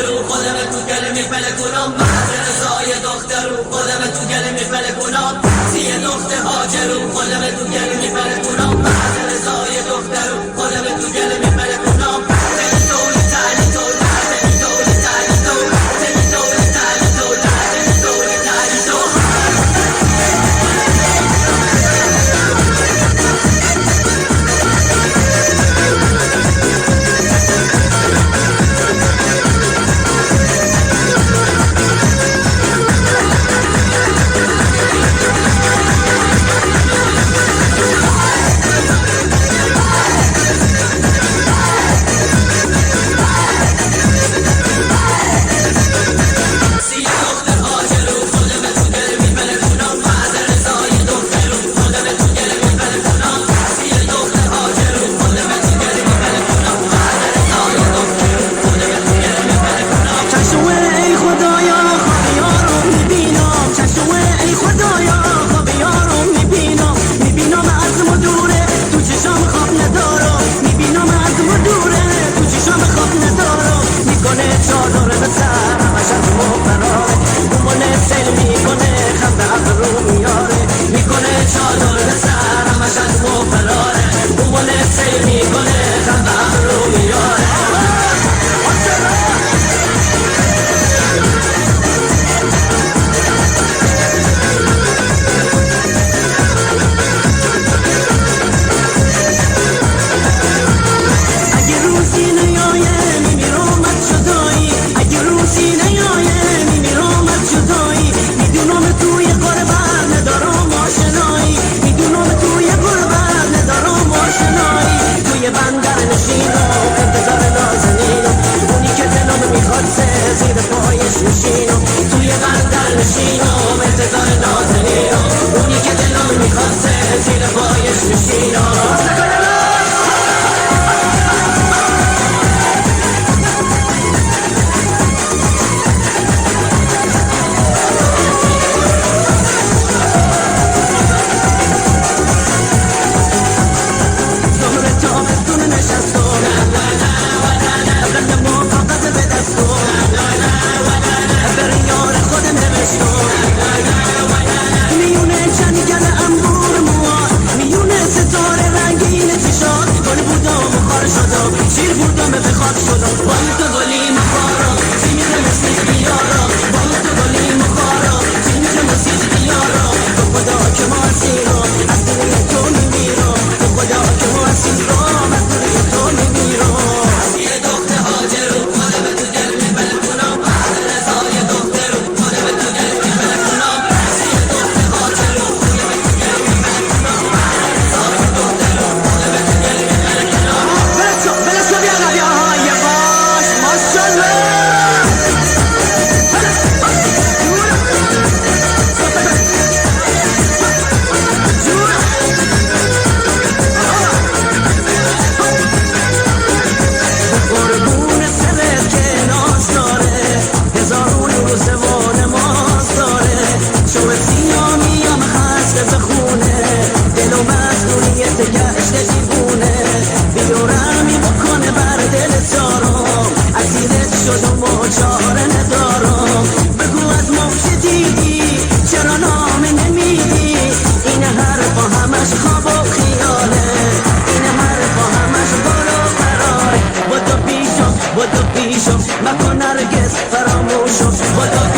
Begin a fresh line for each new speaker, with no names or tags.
هاجرو خودم تو گل میپله کنم محض رضای دخترو خودم تو گل میپله کنم سی دخت هاجرو خودم تو گل میپله کنم محض رضای دخترو خودم تو گل میپله کنم توی بندر نشینم انتظار نازنینم اونی که دلم میخواسته زیر پایش میشینم شیر بودم به خاک شدم با تو گلی مخارا چی میگه مسیج بیارا با تو گلی مخارا چی میگه مسیج بیارا تو خدا که ما سیرم از دل تو میمیرم تو خدا که ما سیرم از دل تو میمیرم یه دخت هاجرو خودم تو دل میپله کنم بعد رضای دخترو خودم تو دل میپله کنم یه دخت هاجرو خودم تو دل میپله کنم بعد رضای دخترو خودم تو دل میپله کنم چاره ندارم بگو از موقع دیدی چرا نام نمیدی این حرفا همش خواب و خیاله این حرفا همش بالا قراره با تو پیشم مکن هرگز فراموشم با تو